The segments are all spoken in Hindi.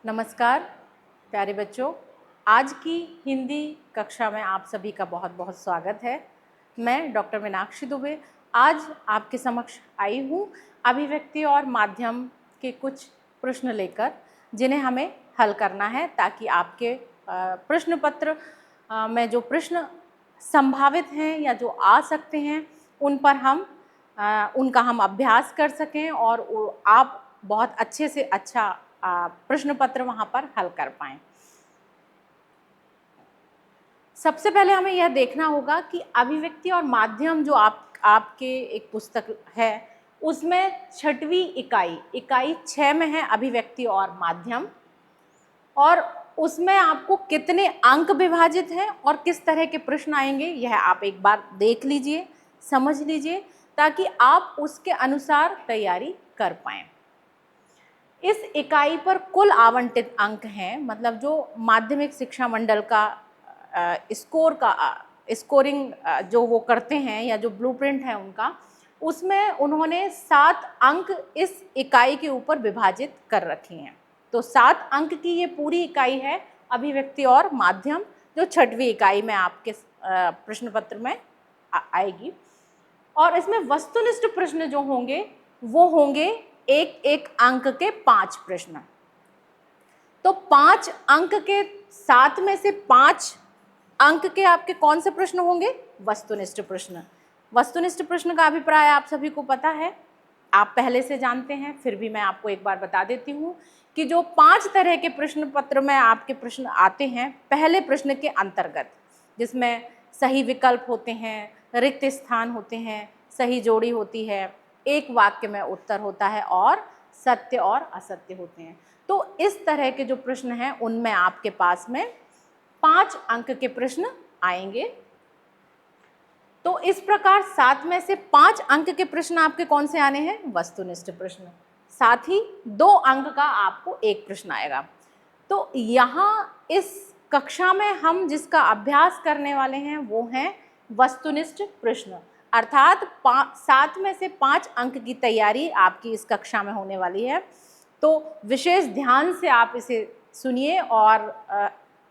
नमस्कार प्यारे बच्चों, आज की हिंदी कक्षा में आप सभी का बहुत बहुत स्वागत है। मैं डॉक्टर मीनाक्षी दुबे आज आपके समक्ष आई हूँ अभिव्यक्ति और माध्यम के कुछ प्रश्न लेकर, जिन्हें हमें हल करना है ताकि आपके प्रश्न पत्र में जो प्रश्न संभावित हैं या जो आ सकते हैं उन पर उनका हम अभ्यास कर सकें और आप बहुत अच्छे से अच्छा प्रश्न पत्र वहाँ पर हल कर पाएँ। सबसे पहले हमें यह देखना होगा कि अभिव्यक्ति और माध्यम जो आपके एक पुस्तक है उसमें 6वीं इकाई 6 में है अभिव्यक्ति और माध्यम, और उसमें आपको कितने अंक विभाजित हैं और किस तरह के प्रश्न आएंगे यह आप एक बार देख लीजिए, समझ लीजिए, ताकि आप उसके अनुसार तैयारी कर पाएँ। इस इकाई पर कुल आवंटित अंक हैं, मतलब जो माध्यमिक शिक्षा मंडल का स्कोरिंग जो वो करते हैं या जो ब्लूप्रिंट है उनका, उसमें उन्होंने 7 अंक इस इकाई के ऊपर विभाजित कर रखे हैं। तो 7 अंक की ये पूरी इकाई है अभिव्यक्ति और माध्यम, जो 6वीं इकाई में आपके प्रश्न पत्र में आएगी। और इसमें वस्तुनिष्ठ प्रश्न जो होंगे वो होंगे एक अंक के 5 प्रश्न। तो 5 अंक के 7 में से 5 अंक के आपके कौन से प्रश्न होंगे? वस्तुनिष्ठ प्रश्न। वस्तुनिष्ठ प्रश्न का अभिप्राय आप सभी को पता है, आप पहले से जानते हैं, फिर भी मैं आपको एक बार बता देती हूँ कि जो 5 तरह के प्रश्न पत्र में आपके प्रश्न आते हैं, पहले प्रश्न के अंतर्गत, जिसमें सही विकल्प होते हैं, रिक्त स्थान होते हैं, सही जोड़ी होती है, एक वाक्य में उत्तर होता है और सत्य और असत्य होते हैं। तो इस तरह के जो प्रश्न हैं उनमें आपके पास में 5 अंक के प्रश्न आएंगे। तो इस प्रकार 7 में से 5 अंक के प्रश्न आपके कौन से आने हैं? वस्तुनिष्ठ प्रश्न। साथ ही 2 अंक का आपको एक प्रश्न आएगा। तो यहाँ इस कक्षा में हम जिसका अभ्यास करने वाले हैं वो हैं वस्तुनिष्ठ प्रश्न, अर्थात 7 में से 5 अंक की तैयारी आपकी इस कक्षा में होने वाली है। तो विशेष ध्यान से आप इसे सुनिए और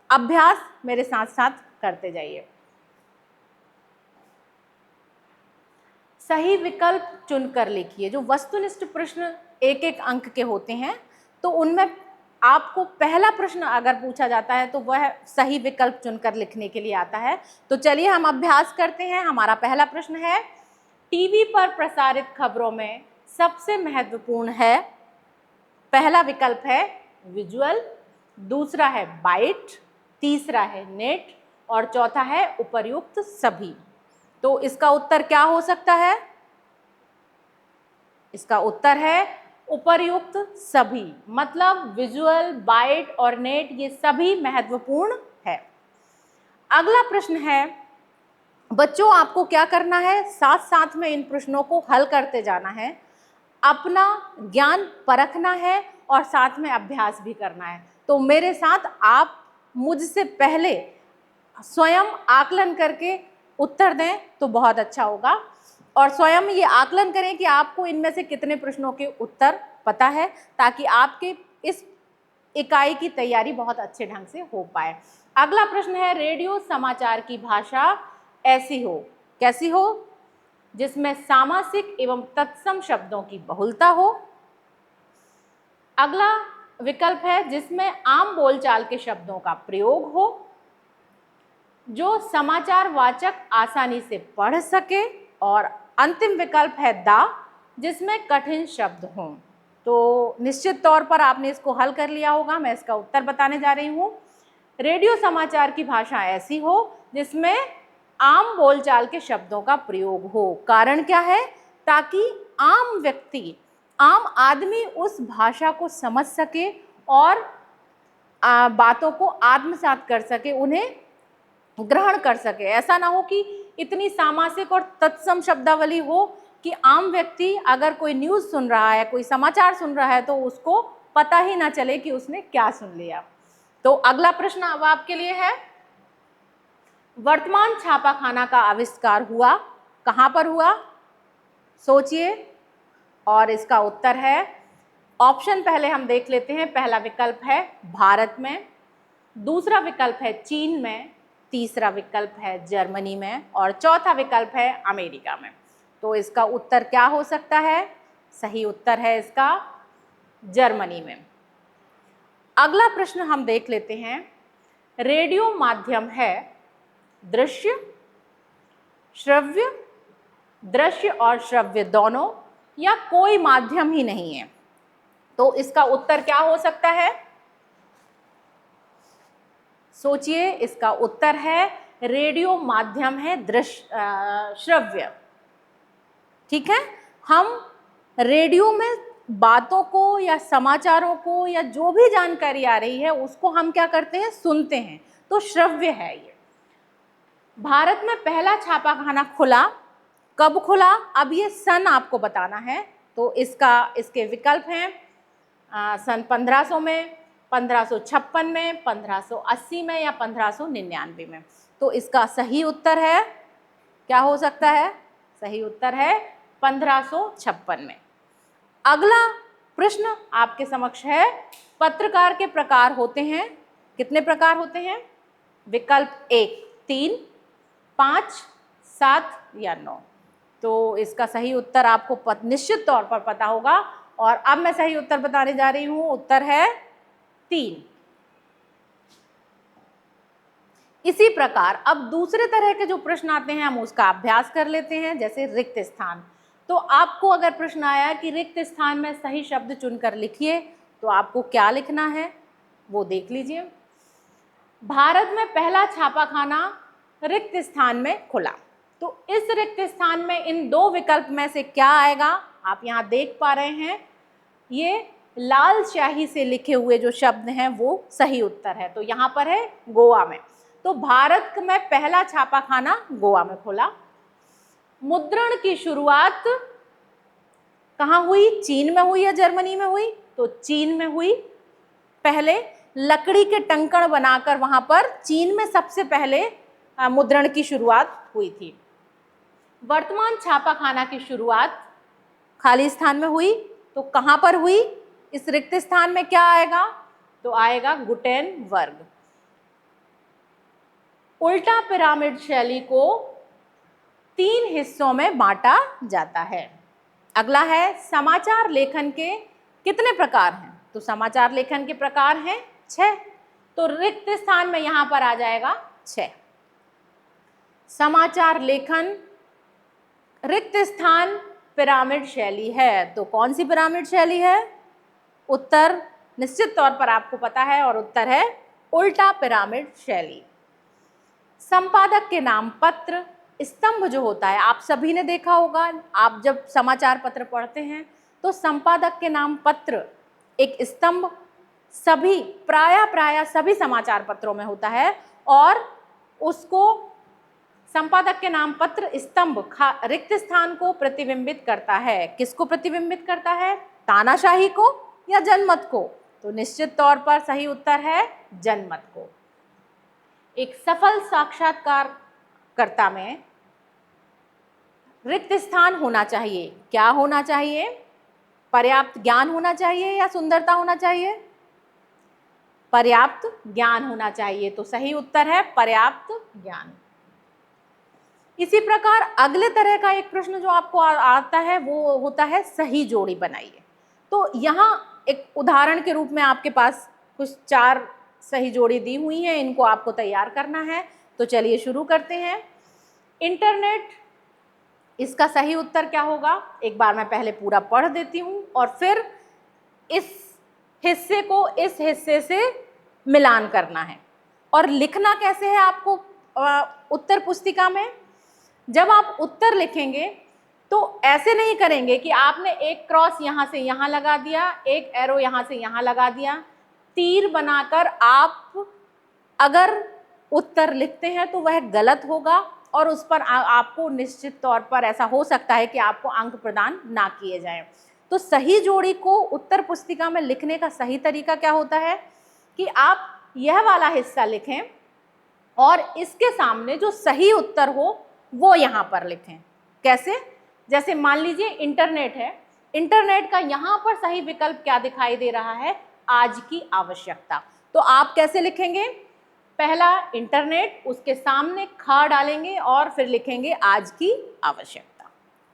अभ्यास मेरे साथ साथ करते जाइए। सही विकल्प चुनकर लिखिए। जो वस्तुनिष्ठ प्रश्न एक अंक के होते हैं, तो उनमें आपको पहला प्रश्न अगर पूछा जाता है तो वह सही विकल्प चुनकर लिखने के लिए आता है। तो चलिए हम अभ्यास करते हैं। हमारा पहला प्रश्न है, टीवी पर प्रसारित खबरों में सबसे महत्वपूर्ण है, पहला विकल्प है विजुअल, दूसरा है बाइट, तीसरा है नेट और चौथा है उपर्युक्त सभी। तो इसका उत्तर क्या हो सकता है? इसका उत्तर है उपर्युक्त सभी, मतलब विजुअल, बाइट और नेट ये सभी महत्वपूर्ण है। अगला प्रश्न है, बच्चों आपको क्या करना है? साथ साथ में इन प्रश्नों को हल करते जाना है, अपना ज्ञान परखना है और साथ में अभ्यास भी करना है। तो मेरे साथ आप मुझसे पहले स्वयं आकलन करके उत्तर दें तो बहुत अच्छा होगा, और स्वयं ये आकलन करें कि आपको इनमें से कितने प्रश्नों के उत्तर पता है, ताकि आपके इस इकाई की तैयारी बहुत अच्छे ढंग से हो पाए। अगला प्रश्न है, रेडियो समाचार की भाषा ऐसी हो, कैसी हो, जिसमें सामासिक एवं तत्सम शब्दों की बहुलता हो। अगला विकल्प है, जिसमें आम बोलचाल के शब्दों का प्रयोग हो, जो समाचार वाचक आसानी से पढ़ सके, और अंतिम विकल्प है दा, जिसमें कठिन शब्द हों। तो निश्चित तौर पर आपने इसको हल कर लिया होगा। मैं इसका उत्तर बताने जा रही हूँ। रेडियो समाचार की भाषा ऐसी हो जिसमें आम बोलचाल के शब्दों का प्रयोग हो। कारण क्या है? ताकि आम व्यक्ति, आम आदमी उस भाषा को समझ सके और बातों को आत्मसात कर सके, उन्हें ग्रहण कर सके। ऐसा ना हो कि इतनी सामासिक और तत्सम शब्दावली हो कि आम व्यक्ति अगर कोई न्यूज़ सुन रहा है, कोई समाचार सुन रहा है, तो उसको पता ही ना चले कि उसने क्या सुन लिया। तो अगला प्रश्न अब आपके लिए है, वर्तमान छापाखाना का आविष्कार हुआ, कहाँ पर हुआ? सोचिए। और इसका उत्तर है ऑप्शन पहले हम देख लेते हैं। पहला विकल्प है भारत में, दूसरा विकल्प है चीन में, तीसरा विकल्प है जर्मनी में और चौथा विकल्प है अमेरिका में। तो इसका उत्तर क्या हो सकता है? सही उत्तर है इसका जर्मनी में। अगला प्रश्न हम देख लेते हैं। रेडियो माध्यम है दृश्य, श्रव्य, दृश्य और श्रव्य दोनों, या कोई माध्यम ही नहीं है? तो इसका उत्तर क्या हो सकता है? सोचिए, इसका उत्तर है रेडियो माध्यम है दृश्य श्रव्य। ठीक है, हम रेडियो में बातों को या समाचारों को या जो भी जानकारी आ रही है उसको हम क्या करते हैं? सुनते हैं, तो श्रव्य है ये। भारत में पहला छापाखाना खुला, कब खुला? अब ये सन आपको बताना है। तो इसके विकल्प हैं सन 1500 में, 1556 में, 1580 में या 1599 में। तो इसका सही उत्तर है, क्या हो सकता है? सही उत्तर है 1556 में। अगला प्रश्न आपके समक्ष है। पत्रकार के प्रकार होते हैं, कितने प्रकार होते हैं? विकल्प 1 3, 5, 7 या 9। तो इसका सही उत्तर आपको निश्चित तौर पर पता होगा और अब मैं सही उत्तर बताने जा रही हूं। उत्तर है 3। इसी प्रकार अब दूसरे तरह के जो प्रश्न आते हैं हम उसका अभ्यास कर लेते हैं। जैसे रिक्त स्थान। तो आपको अगर प्रश्न आया कि रिक्त स्थान में सही शब्द चुनकर लिखिए, तो आपको क्या लिखना है वो देख लीजिए। भारत में पहला छापाखाना रिक्त स्थान में खुला। तो इस रिक्त स्थान में इन दो विकल्प में से क्या आएगा? आप यहाँ देख पा रहे हैं, ये लाल स्याही से लिखे हुए जो शब्द हैं वो सही उत्तर है। तो यहाँ पर है गोवा में। तो भारत में पहला छापाखाना गोवा में खुला। मुद्रण की शुरुआत कहाँ हुई? चीन में हुई या जर्मनी में हुई? तो चीन में हुई। पहले लकड़ी के टंकण बनाकर वहां पर चीन में सबसे पहले मुद्रण की शुरुआत हुई थी। वर्तमान छापाखाना की शुरुआत खाली स्थान में हुई। तो कहां पर हुई? इस रिक्त स्थान में क्या आएगा? तो आएगा गुटेनबर्ग। उल्टा पिरामिड शैली को 3 हिस्सों में बांटा जाता है। अगला है समाचार लेखन के कितने प्रकार हैं? तो समाचार लेखन के प्रकार हैं 6। तो रिक्त स्थान में यहां पर आ जाएगा 6। समाचार लेखन रिक्त स्थान पिरामिड शैली है। तो कौन सी पिरामिड शैली है? उत्तर निश्चित तौर पर आपको पता है और उत्तर है उल्टा पिरामिड शैली। संपादक के नाम पत्र, स्तंभ जो होता है आप सभी ने देखा होगा। आप जब समाचार पत्र पढ़ते हैं तो संपादक के नाम पत्र एक स्तंभ सभी प्राय सभी समाचार पत्रों में होता है और उसको संपादक के नाम पत्र स्तंभ रिक्त स्थान को प्रतिबिंबित करता है। किसको प्रतिबिंबित करता है? तानाशाही को या जनमत को? तो निश्चित तौर पर सही उत्तर है जनमत को। एक सफल साक्षात्कारकर्ता में रिक्त स्थान होना चाहिए। क्या होना चाहिए? पर्याप्त ज्ञान होना चाहिए या सुंदरता होना चाहिए? पर्याप्त ज्ञान होना चाहिए। तो सही उत्तर है पर्याप्त ज्ञान। इसी प्रकार अगले तरह का एक प्रश्न जो आपको आता है वो होता है सही जोड़ी बनाइए। तो यहाँ एक उदाहरण के रूप में आपके पास कुछ 4 सही जोड़ी दी हुई हैं, इनको आपको तैयार करना है। तो चलिए शुरू करते हैं। इंटरनेट, इसका सही उत्तर क्या होगा? एक बार मैं पहले पूरा पढ़ देती हूँ और फिर इस हिस्से को इस हिस्से से मिलान करना है। और लिखना कैसे है आपको उत्तर पुस्तिका में? जब आप उत्तर लिखेंगे तो ऐसे नहीं करेंगे कि आपने एक क्रॉस यहाँ से यहाँ लगा दिया, एक एरो यहाँ से यहाँ लगा दिया। तीर बनाकर आप अगर उत्तर लिखते हैं तो वह गलत होगा और उस पर आपको निश्चित तौर पर ऐसा हो सकता है कि आपको अंक प्रदान ना किए जाएं। तो सही जोड़ी को उत्तर पुस्तिका में लिखने का सही तरीका क्या होता है कि आप यह वाला हिस्सा लिखें और इसके सामने जो सही उत्तर हो वो यहाँ पर लिखें। कैसे? जैसे मान लीजिए इंटरनेट है इंटरनेट का यहाँ पर सही विकल्प क्या दिखाई दे रहा है, आज की आवश्यकता। तो आप कैसे लिखेंगे, पहला इंटरनेट, उसके सामने खा डालेंगे और फिर लिखेंगे आज की आवश्यकता।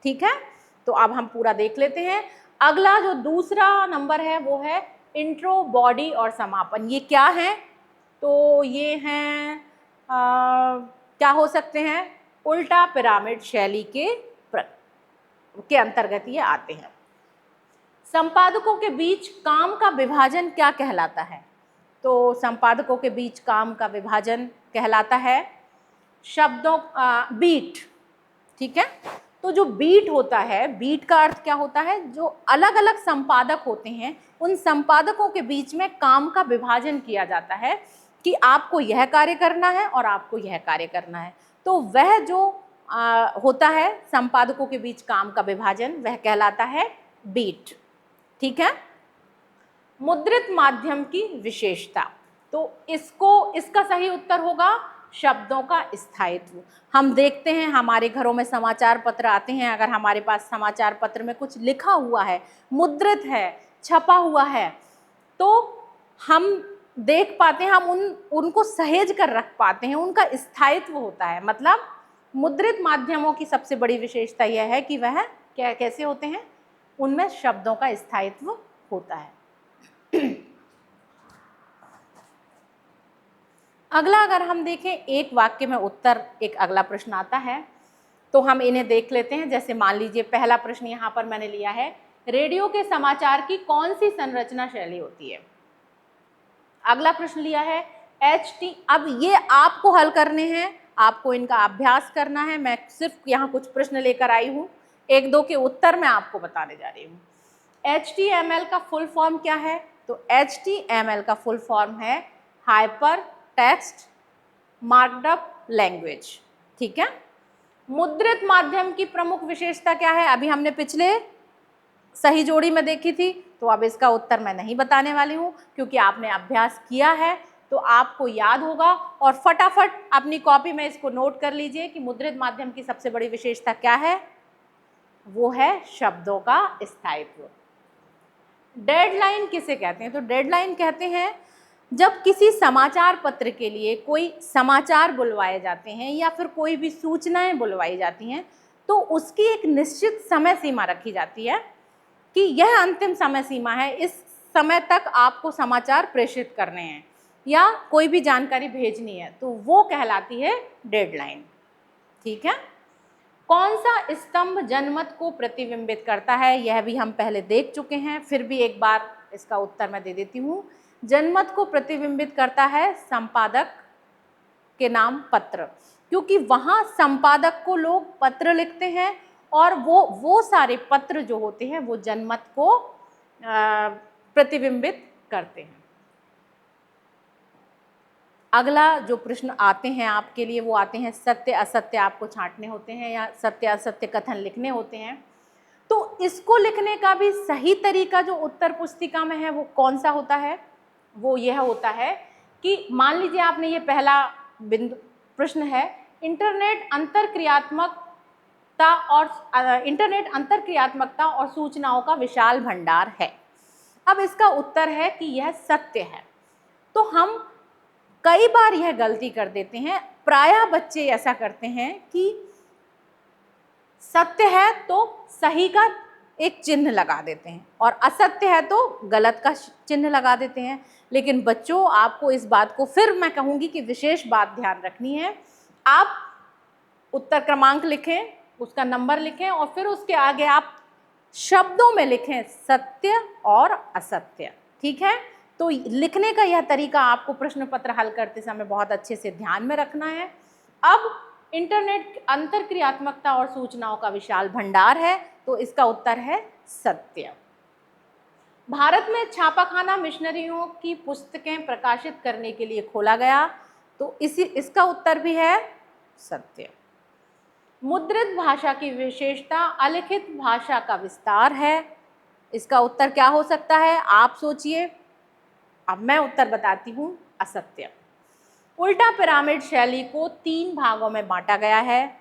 ठीक है, तो अब हम पूरा देख लेते हैं। अगला जो दूसरा नंबर है वो है इंट्रो, बॉडी और समापन। ये क्या है, तो ये हैं क्या हो सकते हैं, उल्टा पिरामिड शैली के अंतर्गत ये आते हैं। संपादकों के बीच काम का विभाजन क्या कहलाता है, तो संपादकों के बीच काम का विभाजन कहलाता है शब्दों बीट। ठीक है, तो जो बीट होता है, बीट का अर्थ क्या होता है, जो अलग अलग संपादक होते हैं उन संपादकों के बीच में काम का विभाजन किया जाता है कि आपको यह कार्य करना है और आपको यह कार्य करना है। तो वह जो होता है संपादकों के बीच काम का विभाजन, वह कहलाता है बीट। ठीक है, मुद्रित माध्यम की विशेषता, तो इसका सही उत्तर होगा शब्दों का स्थायित्व। हम देखते हैं हमारे घरों में समाचार पत्र आते हैं, अगर हमारे पास समाचार पत्र में कुछ लिखा हुआ है, मुद्रित है, छपा हुआ है, तो हम देख पाते हैं, हम उनको सहेज कर रख पाते हैं, उनका स्थायित्व होता है। मतलब मुद्रित माध्यमों की सबसे बड़ी विशेषता यह है कि वह कैसे होते हैं, उनमें शब्दों का स्थायित्व होता है। अगला अगर हम देखें, एक वाक्य में उत्तर, एक अगला प्रश्न आता है, तो हम इन्हें देख लेते हैं। जैसे मान लीजिए पहला प्रश्न यहाँ पर मैंने लिया है, रेडियो के समाचार की कौन सी संरचना शैली होती है। अगला प्रश्न लिया है HT। अब ये आपको हल करने हैं, आपको इनका अभ्यास करना है। मैं सिर्फ यहाँ कुछ प्रश्न लेकर आई हूँ, एक दो के उत्तर मैं आपको बताने जा रही हूँ। HTML का फुल फॉर्म क्या है, तो HTML का फुल फॉर्म है हाइपर टेक्स्ट मार्कअप लैंग्वेज। ठीक है, मुद्रित माध्यम की प्रमुख विशेषता क्या है, अभी हमने पिछले सही जोड़ी में देखी थी, तो अब इसका उत्तर मैं नहीं बताने वाली हूँ क्योंकि आपने अभ्यास किया है तो आपको याद होगा। और फटाफट अपनी कॉपी में इसको नोट कर लीजिए कि मुद्रित माध्यम की सबसे बड़ी विशेषता क्या है, वो है शब्दों का स्थायित्व। डेडलाइन किसे कहते हैं, तो डेडलाइन कहते हैं जब किसी समाचार पत्र के लिए कोई समाचार बुलवाए जाते हैं या फिर कोई भी सूचनाएं बुलवाई जाती हैं, तो उसकी एक निश्चित समय सीमा रखी जाती है कि यह अंतिम समय सीमा है, इस समय तक आपको समाचार प्रेषित करने हैं या कोई भी जानकारी भेजनी है, तो वो कहलाती है डेडलाइन। ठीक है, कौन सा स्तंभ जनमत को प्रतिबिंबित करता है, यह भी हम पहले देख चुके हैं, फिर भी एक बार इसका उत्तर मैं दे देती हूँ। जनमत को प्रतिबिंबित करता है संपादक के नाम पत्र, क्योंकि वहाँ संपादक को लोग पत्र लिखते हैं और वो सारे पत्र जो होते हैं वो जनमत को प्रतिबिंबित करते हैं। अगला जो प्रश्न आते हैं आपके लिए वो आते हैं सत्य असत्य आपको छांटने होते हैं या सत्य असत्य कथन लिखने होते हैं। तो इसको लिखने का भी सही तरीका जो उत्तर पुस्तिका में है वो कौन सा होता है, वो यह होता है कि मान लीजिए आपने ये पहला बिंदु प्रश्न है, इंटरनेट अंतरक्रियात्मकता और सूचनाओं का विशाल भंडार है। अब इसका उत्तर है कि यह सत्य है। तो हम कई बार यह गलती कर देते हैं, प्रायः बच्चे ऐसा करते हैं कि सत्य है तो सही का एक चिन्ह लगा देते हैं और असत्य है तो गलत का चिन्ह लगा देते हैं। लेकिन बच्चों, आपको इस बात को फिर मैं कहूँगी कि विशेष बात ध्यान रखनी है। आप उत्तर क्रमांक लिखें, उसका नंबर लिखें और फिर उसके आगे आप शब्दों में लिखें सत्य और असत्य। ठीक है, तो लिखने का यह तरीका आपको प्रश्न पत्र हल करते समय बहुत अच्छे से ध्यान में रखना है। अब इंटरनेट अंतरक्रियात्मकता और सूचनाओं का विशाल भंडार है, तो इसका उत्तर है सत्य। भारत में छापाखाना मिशनरियों की पुस्तकें प्रकाशित करने के लिए खोला गया, तो इसका उत्तर भी है सत्य। मुद्रित भाषा की विशेषता अलिखित भाषा का विस्तार है, इसका उत्तर क्या हो सकता है, आप सोचिए। अब मैं उत्तर बताती हूँ, असत्य। उल्टा पिरामिड शैली को 3 भागों में बांटा गया है,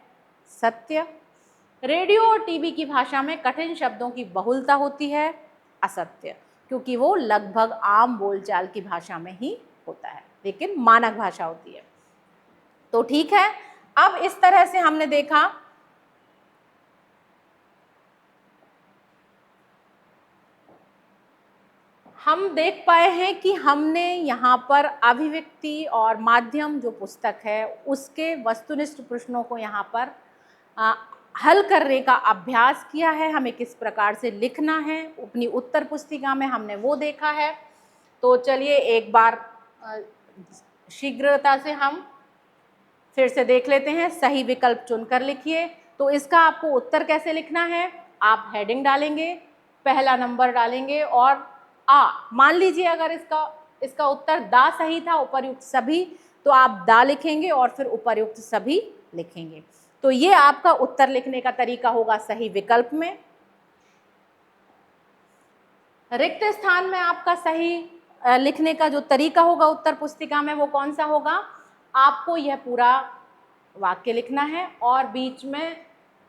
सत्य। रेडियो और टीवी की भाषा में कठिन शब्दों की बहुलता होती है, असत्य, क्योंकि वो लगभग आम बोलचाल की भाषा में ही होता है, लेकिन मानक भाषा होती है। तो ठीक है, अब इस तरह से हमने देखा हम देख पाए हैं कि हमने यहाँ पर अभिव्यक्ति और माध्यम जो पुस्तक है उसके वस्तुनिष्ठ प्रश्नों को यहाँ पर हल करने का अभ्यास किया है, हमें किस प्रकार से लिखना है अपनी उत्तर पुस्तिका में, हमने वो देखा है। तो चलिए एक बार शीघ्रता से हम फिर से देख लेते हैं। सही विकल्प चुनकर लिखिए। तो इसका आपको उत्तर कैसे लिखना है, आप हेडिंग डालेंगे, पहला नंबर डालेंगे और मान लीजिए अगर इसका उत्तर दा सही था, उपर्युक्त सभी, तो आप दा लिखेंगे और फिर उपर्युक्त सभी लिखेंगे। तो ये आपका उत्तर लिखने का तरीका होगा सही विकल्प में। रिक्त स्थान में आपका सही लिखने का जो तरीका होगा उत्तर पुस्तिका में वो कौन सा होगा, आपको यह पूरा वाक्य लिखना है और बीच में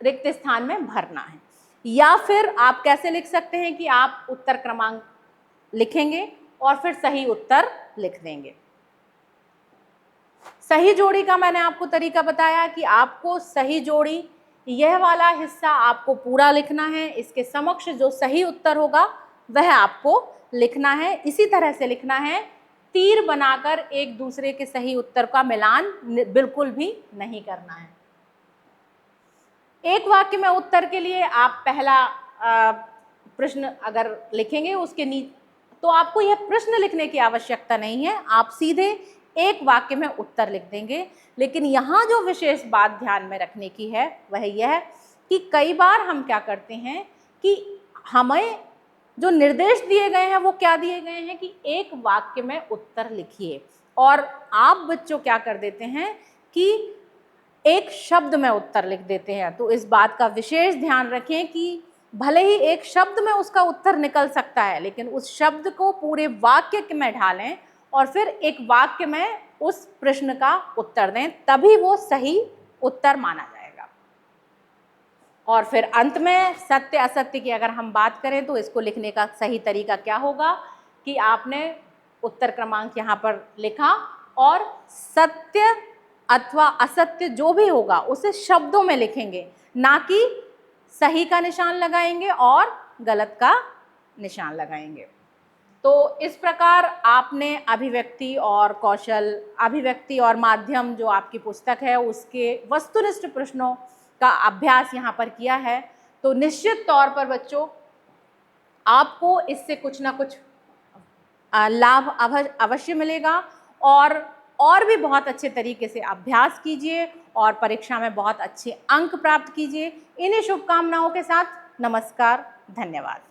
रिक्त स्थान में भरना है। या फिर आप कैसे लिख सकते हैं कि आप उत्तर क्रमांक लिखेंगे और फिर सही उत्तर लिख देंगे। सही जोड़ी का मैंने आपको तरीका बताया कि आपको सही जोड़ी यह वाला हिस्सा आपको पूरा लिखना है, इसके समक्ष जो सही उत्तर होगा वह आपको लिखना है। इसी तरह से लिखना है, तीर बनाकर एक दूसरे के सही उत्तर का मिलान बिल्कुल भी नहीं करना है। एक वाक्य में उत्तर के लिए आप पहला प्रश्न अगर लिखेंगे उसके नीचे, तो आपको यह प्रश्न लिखने की आवश्यकता नहीं है, आप सीधे एक वाक्य में उत्तर लिख देंगे। लेकिन यहाँ जो विशेष बात ध्यान में रखने की है वह यह है कि कई बार हम क्या करते हैं कि हमें जो निर्देश दिए गए हैं वो क्या दिए गए हैं कि एक वाक्य में उत्तर लिखिए, और आप बच्चों क्या कर देते हैं कि एक शब्द में उत्तर लिख देते हैं। तो इस बात का विशेष ध्यान रखें कि भले ही एक शब्द में उसका उत्तर निकल सकता है, लेकिन उस शब्द को पूरे वाक्य में ढालें और फिर एक वाक्य में उस प्रश्न का उत्तर दें, तभी वो सही उत्तर माना जाएगा। और फिर अंत में सत्य असत्य की अगर हम बात करें तो इसको लिखने का सही तरीका क्या होगा कि आपने उत्तर क्रमांक यहाँ पर लिखा और सत्य अथवा असत्य जो भी होगा उसे शब्दों में लिखेंगे, ना कि सही का निशान लगाएंगे और गलत का निशान लगाएंगे। तो इस प्रकार आपने अभिव्यक्ति और कौशल, अभिव्यक्ति और माध्यम जो आपकी पुस्तक है उसके वस्तुनिष्ठ प्रश्नों का अभ्यास यहाँ पर किया है। तो निश्चित तौर पर बच्चों आपको इससे कुछ ना कुछ लाभ अवश्य मिलेगा, और भी बहुत अच्छे तरीके से अभ्यास कीजिए और परीक्षा में बहुत अच्छे अंक प्राप्त कीजिए। इन्हीं शुभकामनाओं के साथ नमस्कार, धन्यवाद।